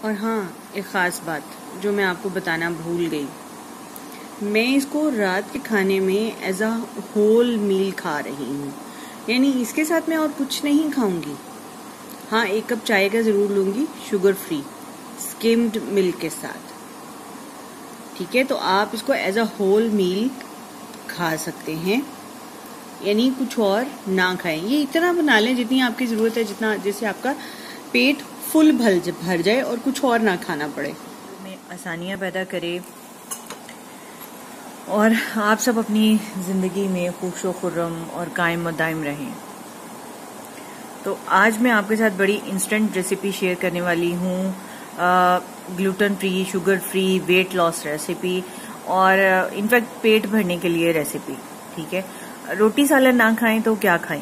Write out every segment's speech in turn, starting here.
और हाँ, एक ख़ास बात जो मैं आपको बताना भूल गई, मैं इसको रात के खाने में एज अ होल मील खा रही हूँ, यानी इसके साथ मैं और कुछ नहीं खाऊंगी। हाँ, एक कप चाय का ज़रूर लूँगी, शुगर फ्री स्किम्ड मिल्क के साथ। ठीक है, तो आप इसको एज अ होल मील खा सकते हैं, यानी कुछ और ना खाएं। ये इतना बना लें जितनी आपकी ज़रूरत है, जितना जैसे आपका पेट फुल भर जाए और कुछ और ना खाना पड़े, में आसानियाँ पैदा करे और आप सब अपनी ज़िंदगी में खुश व खुर्रम और कायम व दायम रहें। तो आज मैं आपके साथ बड़ी इंस्टेंट रेसिपी शेयर करने वाली हूँ, gluten free, sugar free, weight loss recipe और इनफैक्ट पेट भरने के लिए रेसिपी। ठीक है, रोटी सालन ना खाएं तो क्या खाएं,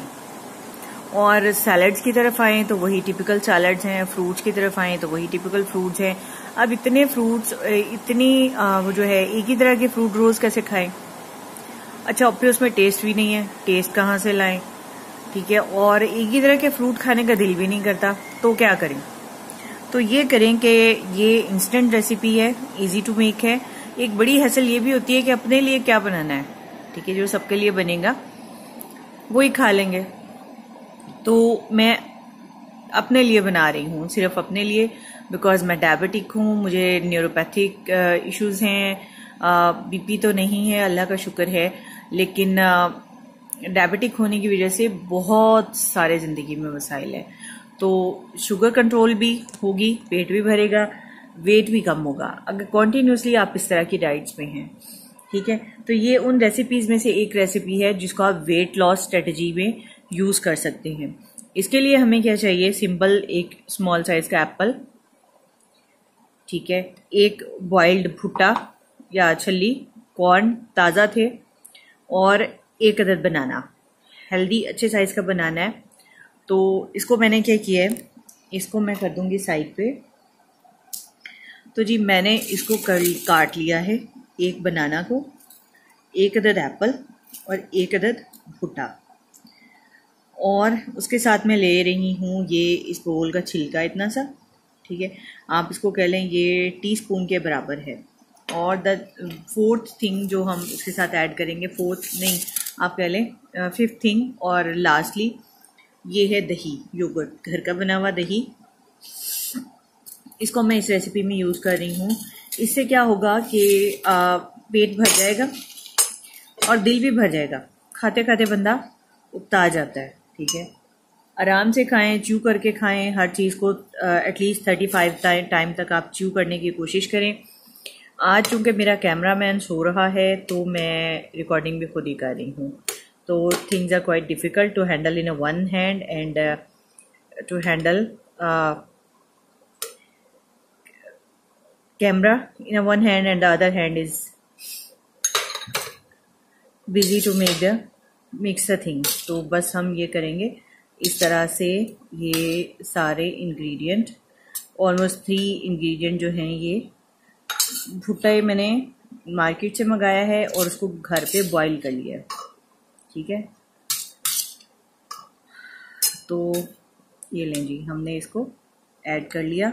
और सैलड्स की तरफ आएं तो वही टिपिकल सैलड्स हैं, फ्रूट्स की तरफ आएं तो वही टिपिकल फ्रूट्स हैं। अब इतने फ्रूट्स, इतनी वो जो है एक ही तरह के फ्रूट रोज कैसे खाएं? अच्छा, फिर उसमें टेस्ट भी नहीं है, टेस्ट कहाँ से लाएं? ठीक है, और एक ही तरह के फ्रूट खाने का दिल भी नहीं करता, तो क्या करें? तो ये करें कि ये इंस्टेंट रेसिपी है, इजी टू मेक है। एक बड़ी हसल ये भी होती है कि अपने लिए क्या बनाना है, ठीक है, जो सबके लिए बनेगा वही खा लेंगे। तो मैं अपने लिए बना रही हूँ, सिर्फ अपने लिए, बिकॉज मैं डायबिटिक हूँ, मुझे न्यूरोपैथिक इश्यूज हैं, बीपी तो नहीं है, अल्लाह का शुक्र है, लेकिन डायबिटिक होने की वजह से बहुत सारे ज़िंदगी में मसाइल है। तो शुगर कंट्रोल भी होगी, पेट भी भरेगा, वेट भी कम होगा अगर कॉन्टीन्यूसली आप इस तरह की डाइट्स में हैं। ठीक है, तो ये उन रेसिपीज़ में से एक रेसिपी है जिसको आप वेट लॉस स्ट्रेटजी में यूज़ कर सकते हैं। इसके लिए हमें क्या चाहिए? सिंपल एक स्मॉल साइज का एप्पल, ठीक है, एक बॉइल्ड भुट्टा या छल्ली, कॉर्न ताज़ा थे, और एक अदद बनाना, हेल्दी अच्छे साइज का बनाना है। तो इसको मैंने क्या किया है, इसको मैं कर दूंगी साइड पे। तो जी मैंने इसको काट लिया है, एक बनाना को, एक अदद एप्पल और एक अदद भुट्टा, और उसके साथ में ले रही हूँ ये इस बोल का छिलका इतना सा। ठीक है, आप इसको कह लें ये टीस्पून के बराबर है। और द फोर्थ थिंग जो हम इसके साथ ऐड करेंगे, फोर्थ नहीं आप कह लें फिफ्थ थिंग और लास्टली, ये है दही, योगर्ट, घर का बना हुआ दही। इसको मैं इस रेसिपी में यूज़ कर रही हूँ। इससे क्या होगा कि पेट भर जाएगा और दिल भी भर जाएगा, खाते खाते बंदा उबता जाता है। ठीक है, आराम से खाएं, च्यू करके खाएं, हर चीज़ को एटलीस्ट 35 टाइम तक आप च्यू करने की कोशिश करें। आज चूँकि मेरा कैमरामैन सो रहा है तो मैं रिकॉर्डिंग भी खुद ही कर रही हूँ, तो things are quite difficult to handle in a one hand and to handle camera in a one hand and the other hand is busy to mix the things। तो बस हम ये करेंगे इस तरह से, ये सारे इंग्रेडिएंट, ऑलमोस्ट 3 इंग्रेडिएंट जो हैं, ये भुट्टा मैंने मार्केट से मंगाया है और उसको घर पे बॉईल कर लिया है। ठीक है, तो ये लें जी, हमने इसको ऐड कर लिया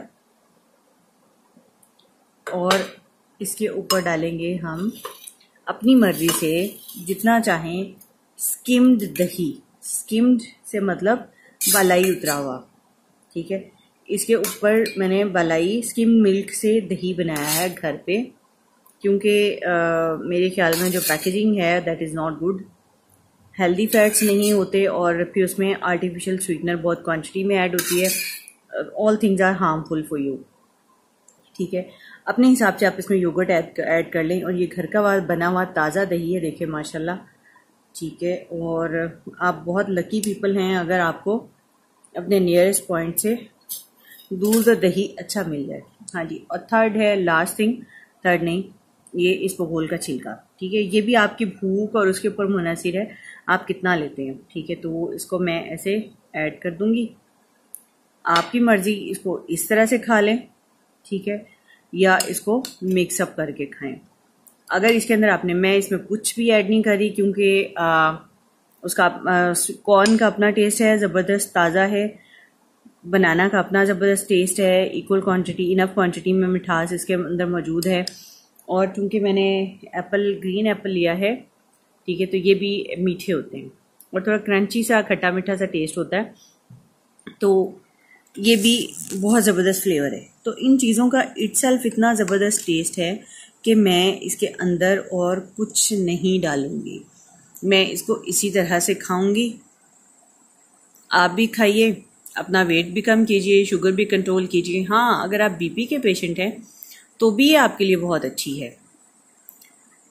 और इसके ऊपर डालेंगे हम अपनी मर्जी से जितना चाहें स्किम्ड दही। स्किम्ड से मतलब बालाई उतरा हुआ। ठीक है, इसके ऊपर मैंने बालाई स्किम्ड मिल्क से दही बनाया है घर पे, क्योंकि मेरे ख्याल में जो पैकेजिंग है that is not good, healthy fats नहीं होते और फिर उसमें आर्टिफिशियल स्वीटनर बहुत क्वांटिटी में ऐड होती है। All things are harmful for you. ठीक है, अपने हिसाब से आप इसमें योगर्ट ऐड कर लें, और ये घर का बना हुआ ताज़ा दही है, देखिए माशाल्लाह। ठीक है, और आप बहुत लकी पीपल हैं अगर आपको अपने नियरेस्ट पॉइंट से दूध और दही अच्छा मिल जाए। हाँ जी, और थर्ड है, लास्ट थिंग, थर्ड नहीं, ये इस बगोल का छिलका। ठीक है, ये भी आपकी भूख और उसके ऊपर मुनहसिर है आप कितना लेते हैं। ठीक है, तो इसको मैं ऐसे ऐड कर दूंगी, आपकी मर्जी, इसको इस तरह से खा लें, ठीक है, या इसको मिक्सअप करके खाएं। अगर इसके अंदर आपने, मैं इसमें कुछ भी ऐड नहीं करी क्योंकि उसका कॉर्न का अपना टेस्ट है, ज़बरदस्त ताज़ा है, बनाना का अपना ज़बरदस्त टेस्ट है, इक्वल क्वांटिटी, इनफ क्वांटिटी में मिठास इसके अंदर मौजूद है। और चूँकि मैंने ग्रीन एप्पल लिया है, ठीक है, तो ये भी मीठे होते हैं और थोड़ा क्रंची सा खट्टा मीठा सा टेस्ट होता है, तो ये भी बहुत ज़बरदस्त फ्लेवर है। तो इन चीज़ों का इटसेल्फ इतना ज़बरदस्त टेस्ट है कि मैं इसके अंदर और कुछ नहीं डालूँगी, मैं इसको इसी तरह से खाऊंगी। आप भी खाइए, अपना वेट भी कम कीजिए, शुगर भी कंट्रोल कीजिए। हाँ, अगर आप बीपी के पेशेंट हैं तो भी ये आपके लिए बहुत अच्छी है,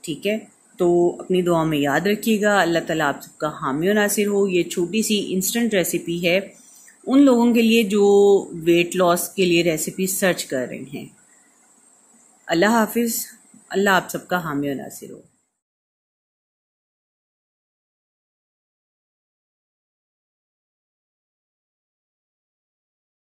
ठीक है। तो अपनी दुआ में याद रखिएगा। अल्लाह ताला आप सबका हामी और नासिर हो। ये छोटी सी इंस्टेंट रेसिपी है उन लोगों के लिए जो वेट लॉस के लिए रेसिपी सर्च कर रहे हैं। अल्लाह हाफिज़। अल्लाह आप सबका हामी और नासिर हो।